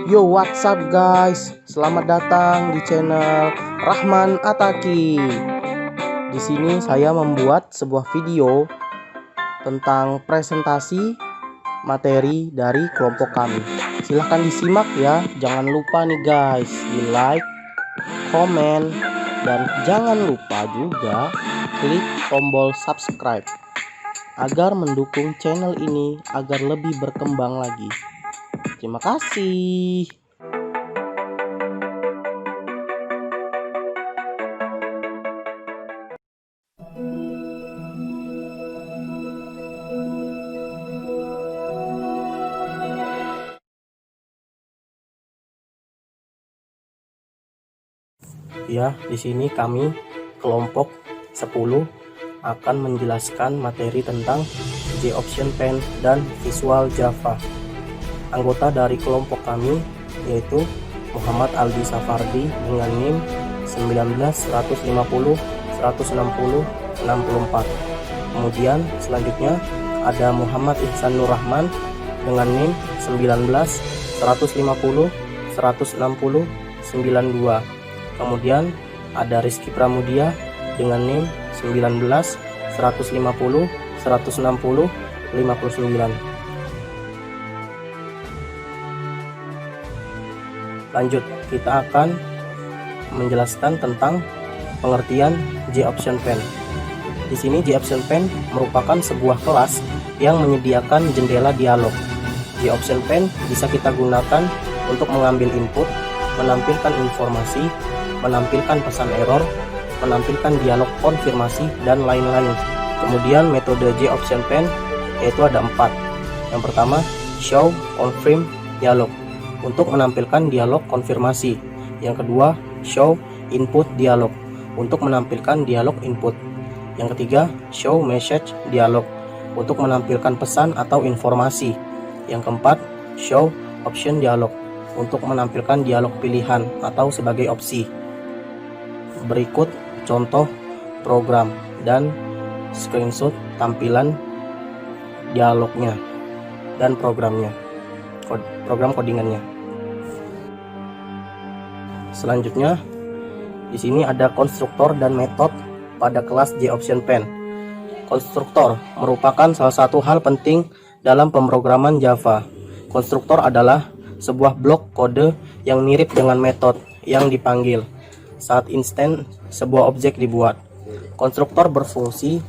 Yo, what's up guys? Selamat datang di channel Rahman Ataki. Di sini saya membuat sebuah video tentang presentasi materi dari kelompok kami. Silahkan disimak ya. Jangan lupa nih guys, di like, komen, dan jangan lupa juga klik tombol subscribe agar mendukung channel ini agar lebih berkembang lagi. Terima kasih. Ya, di sini kami kelompok 10 akan menjelaskan materi tentang J-Option dan Visual Java. Anggota dari kelompok kami yaitu Muhammad Aldi Safardi dengan NIM 19.150.160.64. Kemudian selanjutnya ada Muhammad Ihsan Nur Rahman dengan NIM 19.150.160.92. Kemudian ada Rizky Pramudia dengan NIM 19.150.160.59. Lanjut, kita akan menjelaskan tentang pengertian J-Option Pen. Di sini J-Option Pen merupakan sebuah kelas yang menyediakan jendela dialog. J-Option Pen bisa kita gunakan untuk mengambil input, menampilkan informasi, menampilkan pesan error, menampilkan dialog konfirmasi, dan lain-lain. Kemudian metode J-Option Pen yaitu ada 4. Yang pertama, Show Confirm Dialog untuk menampilkan dialog konfirmasi. Yang kedua, Show Input Dialog untuk menampilkan dialog input. Yang ketiga, Show Message Dialog untuk menampilkan pesan atau informasi. Yang keempat, Show Option Dialog untuk menampilkan dialog pilihan atau sebagai opsi. Berikut contoh program dan screenshot tampilan dialognya dan programnya, program codingannya. Selanjutnya, di sini ada konstruktor dan metode pada kelas J-Option Pen. Konstruktor merupakan salah satu hal penting dalam pemrograman Java. Konstruktor adalah sebuah blok kode yang mirip dengan metode yang dipanggil saat instan sebuah objek dibuat. Konstruktor berfungsi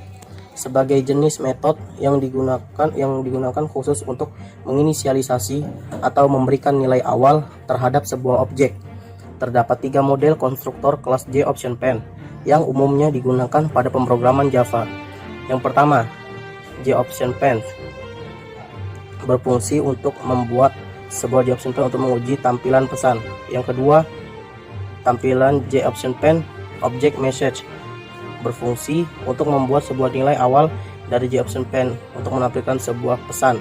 sebagai jenis metode yang digunakan khusus untuk menginisialisasi atau memberikan nilai awal terhadap sebuah objek. Terdapat 3 model konstruktor kelas J-Option Pen yang umumnya digunakan pada pemrograman Java. Yang pertama, J-Option Pen berfungsi untuk membuat sebuah J-Option Pen untuk menguji tampilan pesan. Yang kedua, tampilan J-Option Pen Object Message berfungsi untuk membuat sebuah nilai awal dari J-Option Pen untuk menampilkan sebuah pesan.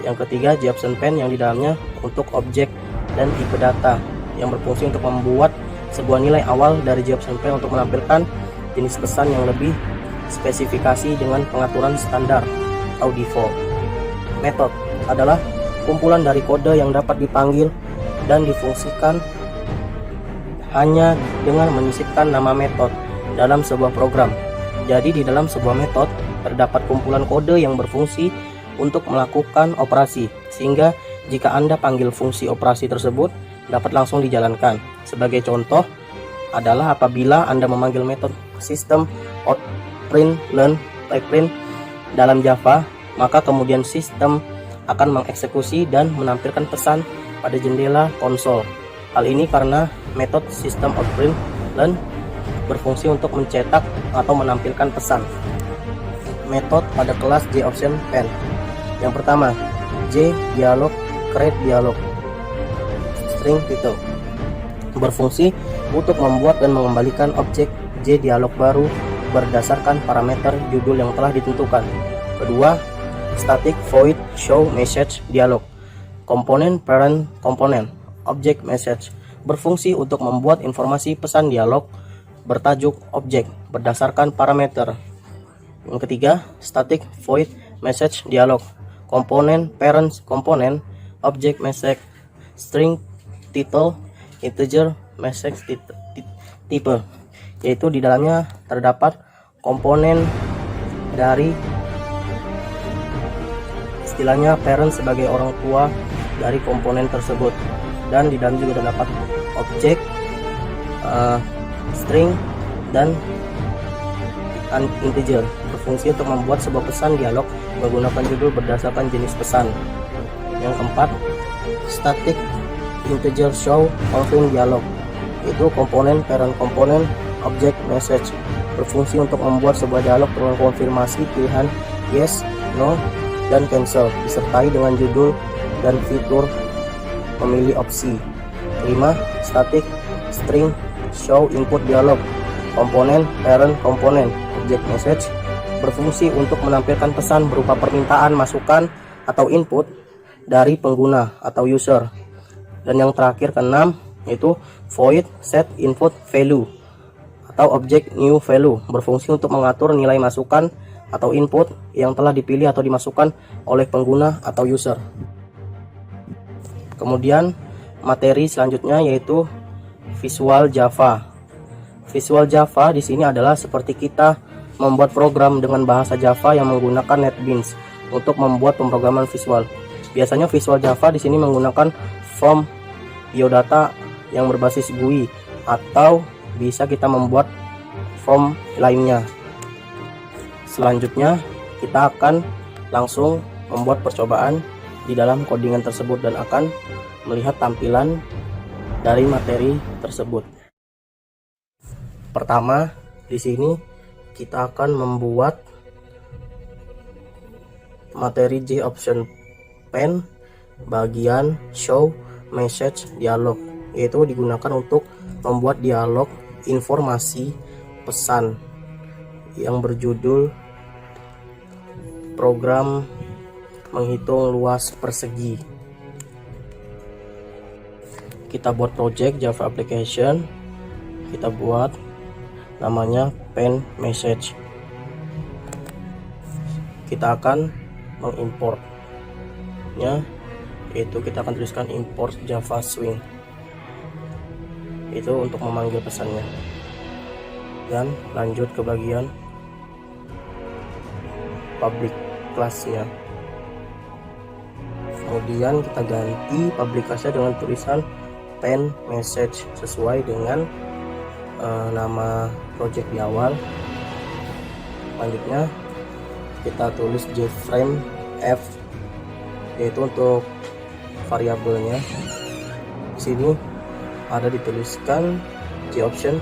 Yang ketiga, J-Option Pen yang di dalamnya untuk objek dan tipe data yang berfungsi untuk membuat sebuah nilai awal dari J-Option Pen untuk menampilkan jenis pesan yang lebih spesifikasi dengan pengaturan standar atau default. Metode adalah kumpulan dari kode yang dapat dipanggil dan difungsikan hanya dengan menyisipkan nama metode dalam sebuah program. Jadi di dalam sebuah metode terdapat kumpulan kode yang berfungsi untuk melakukan operasi, sehingga jika Anda panggil fungsi operasi tersebut dapat langsung dijalankan. Sebagai contoh adalah apabila Anda memanggil metode system out print learn type print dalam Java, maka kemudian sistem akan mengeksekusi dan menampilkan pesan pada jendela konsol. Hal ini karena metode system out print learn berfungsi untuk mencetak atau menampilkan pesan. Metode pada kelas J-Option Pen. Yang pertama, J dialog create dialog string title berfungsi untuk membuat dan mengembalikan objek J dialog baru berdasarkan parameter judul yang telah ditentukan. Kedua, static void show message dialog komponen parent komponen object message berfungsi untuk membuat informasi pesan dialog bertajuk objek berdasarkan parameter. Yang ketiga, static void message dialog komponen parent komponen object message string title integer message type, yaitu di dalamnya terdapat komponen dari istilahnya parent sebagai orang tua dari komponen tersebut, dan di dalam juga terdapat objek, string, dan integer berfungsi untuk membuat sebuah pesan dialog menggunakan judul berdasarkan jenis pesan. Yang keempat, static integer show confirm dialog, itu komponen parent komponen object message berfungsi untuk membuat sebuah dialog dengan konfirmasi pilihan yes, no, dan cancel disertai dengan judul dan fitur memilih opsi. 5. Static string show input dialog, komponen parent komponen object message berfungsi untuk menampilkan pesan berupa permintaan, masukan, atau input dari pengguna atau user. Dan yang terakhir ke-6 yaitu void set input value atau object new value berfungsi untuk mengatur nilai masukan atau input yang telah dipilih atau dimasukkan oleh pengguna atau user. Kemudian materi selanjutnya yaitu Visual Java. Visual Java di sini adalah seperti kita membuat program dengan bahasa Java yang menggunakan NetBeans untuk membuat pemrograman visual. Biasanya Visual Java di sini menggunakan form biodata yang berbasis GUI, atau bisa kita membuat form lainnya. Selanjutnya kita akan langsung membuat percobaan di dalam codingan tersebut dan akan melihat tampilan dari materi tersebut. Pertama, di sini kita akan membuat materi J option pen bagian show message dialog, yaitu digunakan untuk membuat dialog informasi pesan yang berjudul program menghitung luas persegi. Kita buat project Java application, kita buat namanya pen message. Kita akan mengimportnya, yaitu kita akan tuliskan import Java Swing, itu untuk memanggil pesannya. Dan lanjut ke bagian public class-nya. Kemudian kita ganti public class-nya dengan tulisan pen message sesuai dengan nama project di awal. Selanjutnya kita tulis jframe f, yaitu untuk variabelnya. Di sini ada dituliskan J option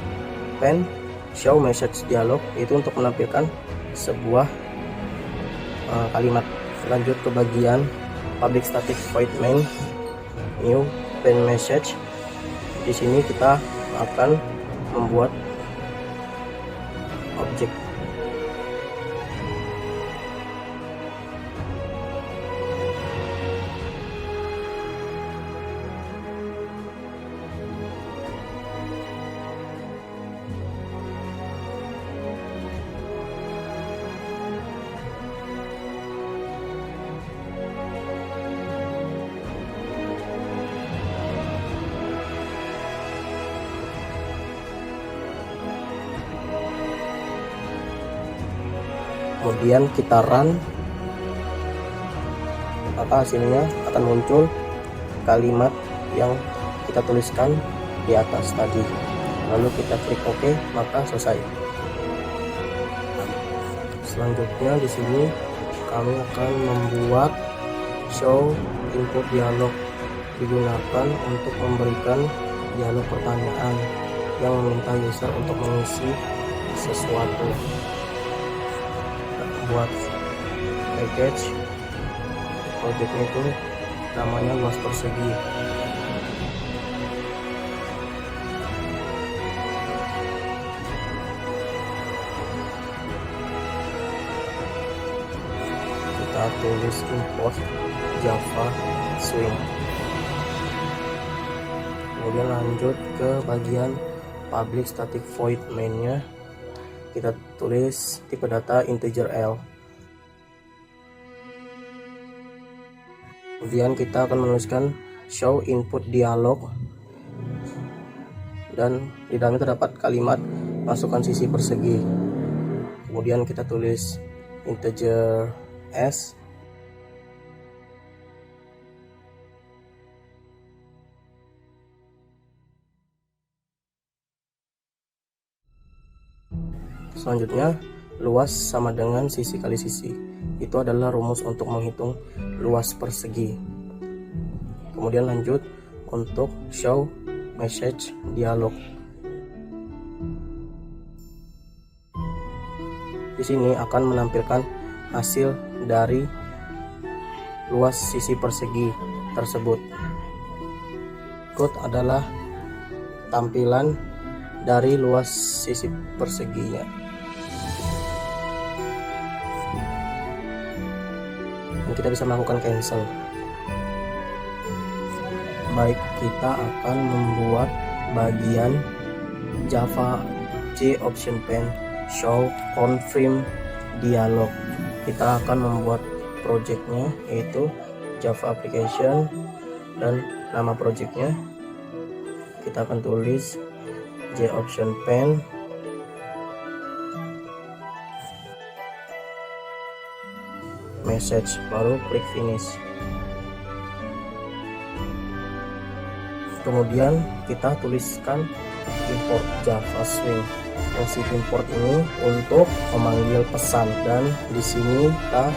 pen show message dialog, itu untuk menampilkan sebuah kalimat. Lanjut ke bagian public static void main new pen message. Di sini kita akan membuat objek. Kemudian kita run, maka hasilnya akan muncul kalimat yang kita tuliskan di atas tadi. Lalu kita klik OK, maka selesai. Selanjutnya di sini kami akan membuat show input dialog, digunakan untuk memberikan dialog pertanyaan yang meminta user untuk mengisi sesuatu. Buat package projectnya itu namanya luas persegi. Kita tulis import Java Swing. Kemudian lanjut ke bagian public static void main-nya. Kita tulis tipe data integer L. Kemudian kita akan menuliskan show input dialog, dan di dalamnya terdapat kalimat masukkan sisi persegi. Kemudian kita tulis integer s, selanjutnya luas sama dengan sisi kali sisi. Itu adalah rumus untuk menghitung luas persegi. Kemudian lanjut untuk show message dialog. Di sini akan menampilkan hasil dari luas sisi persegi tersebut. Berikut adalah tampilan dari luas sisi perseginya. Dan kita bisa melakukan cancel. Baik, kita akan membuat bagian Java J option pen show confirm dialog. Kita akan membuat projectnya yaitu Java application, dan nama projectnya kita akan tulis J option pen message, baru klik finish. Kemudian kita tuliskan import Java Swing. Fungsi import ini untuk memanggil pesan, dan di sini kita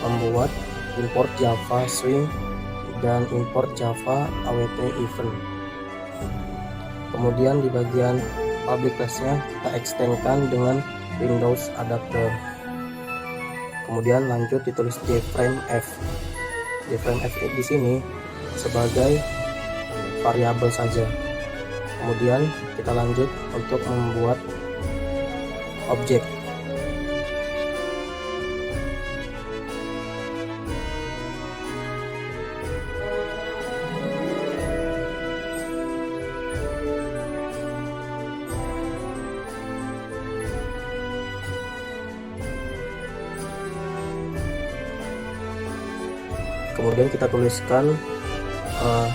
membuat import Java Swing dan import Java awt event. Kemudian di bagian public class-nya kita extendkan dengan Windows adapter. Kemudian lanjut ditulis jframe_f. Jframe_f di sini sebagai variabel saja. Kemudian kita lanjut untuk membuat objek. Kemudian kita tuliskan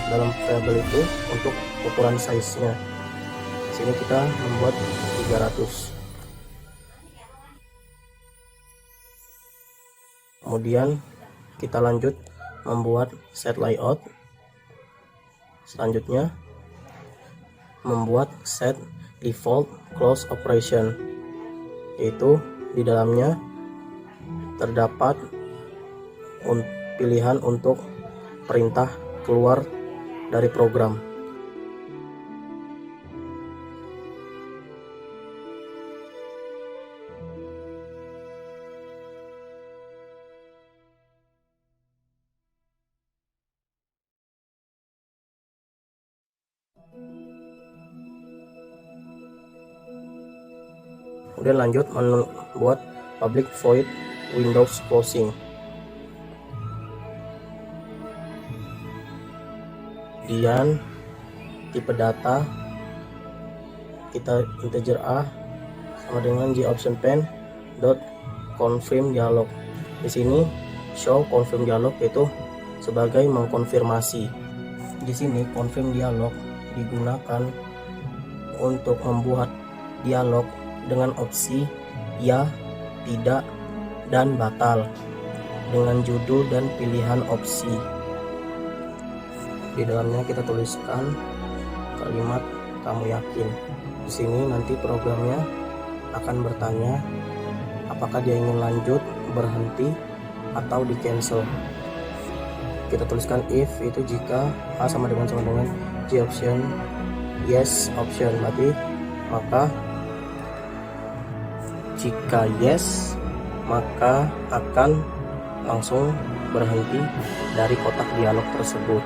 dalam variabel itu untuk ukuran size-nya. Di sini kita membuat 300. Kemudian kita lanjut membuat set layout. Selanjutnya membuat set default close operation, yaitu di dalamnya terdapat pilihan untuk perintah keluar dari program. Kemudian lanjut membuat public void Windows closing. Kemudian tipe data kita integer a sama dengan J option pen dot confirm dialog. Di sini show confirm dialog itu sebagai mengkonfirmasi. Di sini confirm dialog digunakan untuk membuat dialog dengan opsi ya, tidak, dan batal dengan judul dan pilihan opsi. Di dalamnya kita tuliskan kalimat kamu yakin. Di sini nanti programnya akan bertanya apakah dia ingin lanjut, berhenti, atau di cancel. Kita tuliskan if itu jika a sama dengan J option yes option, berarti maka jika yes maka akan langsung berhenti dari kotak dialog tersebut.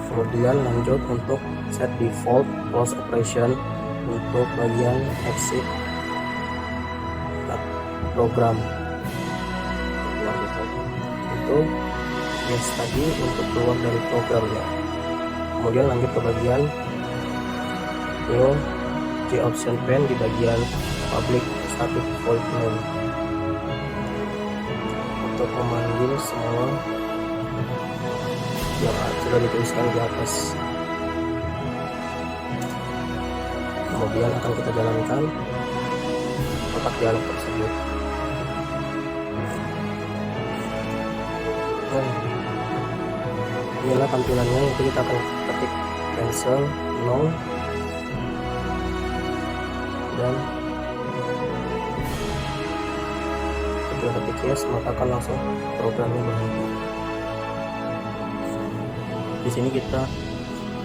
Kemudian lanjut untuk set default close operation untuk bagian exit program. Itu yes tadi untuk keluar dari programnya. Kemudian lanjut ke bagian new J option pen di bagian public static void name untuk memanggil semua yang sudah dituliskan di atas. Kemudian akan kita jalankan kotak dialog tersebut. Inilah tampilannya, itu kita akan ketik cancel no dan ketika ketik yes maka akan langsung programnya berhenti. Di sini kita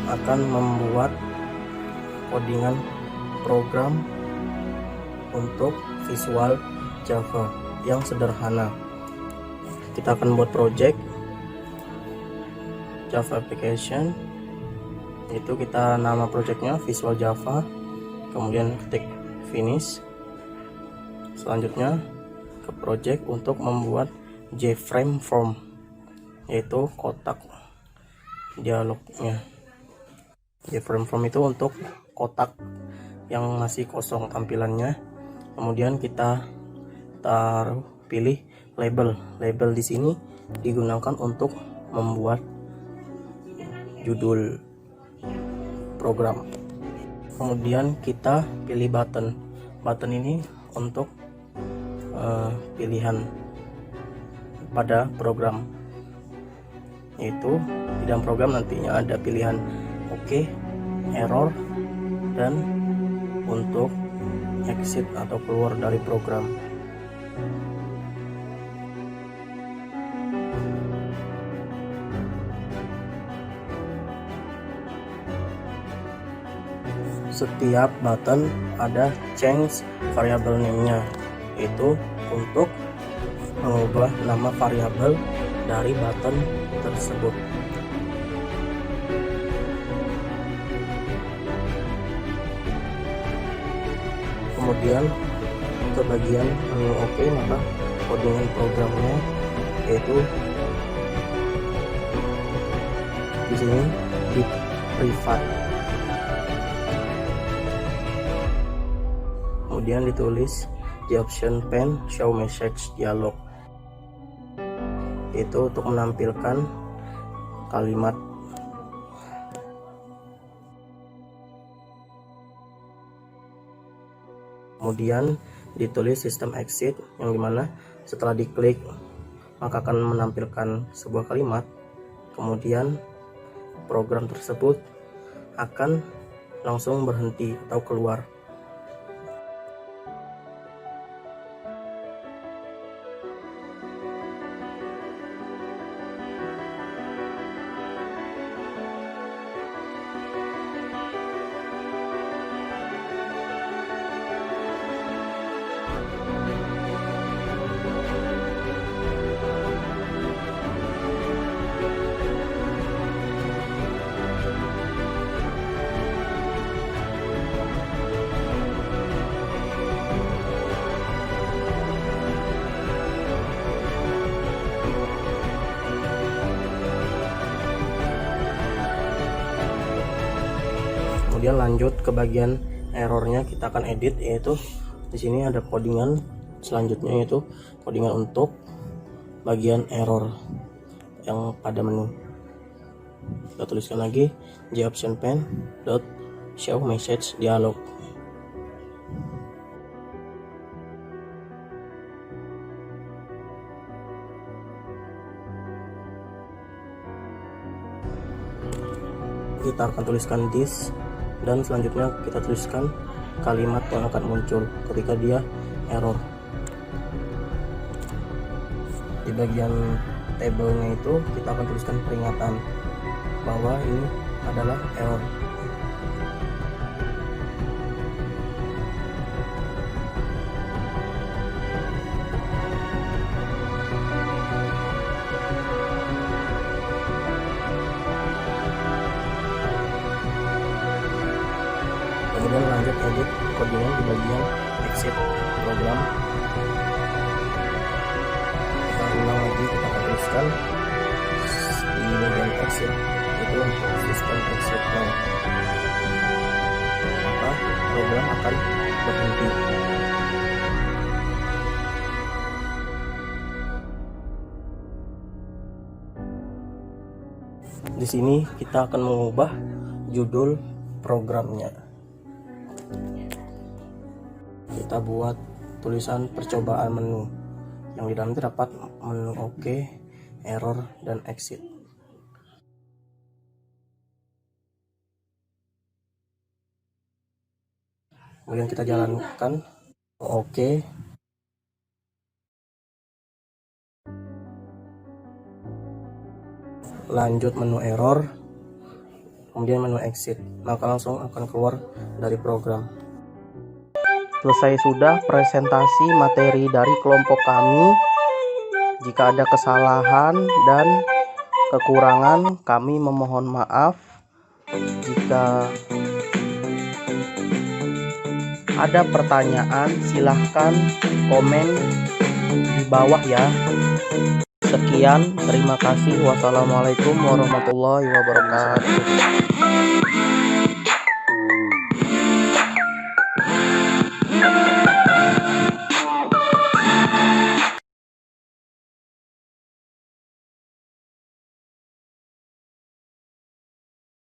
akan membuat codingan program untuk Visual Java yang sederhana. Kita akan buat project Java application, itu kita nama projectnya Visual Java, kemudian ketik finish. Selanjutnya ke project untuk membuat JFrame form, yaitu kotak dialognya. JFrame form itu untuk kotak yang masih kosong tampilannya. Kemudian kita pilih label. Label di sini digunakan untuk membuat judul program. Kemudian kita pilih button. Button ini untuk pilihan pada program, yaitu di dalam program nantinya ada pilihan OK, error, dan untuk exit atau keluar dari program. Setiap button ada change variable name-nya, yaitu untuk mengubah nama variabel dari button tersebut. Kemudian ke bagian menu OK, maka codingan programnya yaitu di sini di private. Kemudian ditulis di option pane show message dialog, itu untuk menampilkan kalimat. Kemudian ditulis system exit, yang dimana setelah diklik maka akan menampilkan sebuah kalimat. Kemudian program tersebut akan langsung berhenti atau keluar. Kemudian lanjut ke bagian errornya, kita akan edit, yaitu di sini ada codingan selanjutnya, yaitu codingan untuk bagian error yang pada menu. Kita tuliskan lagi JOptionPane dot show message dialog. Kita akan tuliskan this, dan selanjutnya kita tuliskan kalimat yang akan muncul ketika dia error. Di bagian tabelnya itu kita akan tuliskan peringatan bahwa ini adalah error. Kemudian lanjut edit codingan di bagian exit program. Kita ulang lagi, kita tuliskan di bagian exit itu untuk system exit now, maka program akan berhenti. Di sini kita akan mengubah judul programnya. Kita buat tulisan percobaan menu. Yang di dalam terdapat menu OK, error, dan exit. Kemudian kita jalankan OK. Lanjut menu error, kemudian menu exit, maka langsung akan keluar dari program. Selesai sudah presentasi materi dari kelompok kami. Jika ada kesalahan dan kekurangan, kami memohon maaf. Jika ada pertanyaan, silahkan komen di bawah ya. Sekian, terima kasih. Wassalamualaikum warahmatullahi wabarakatuh.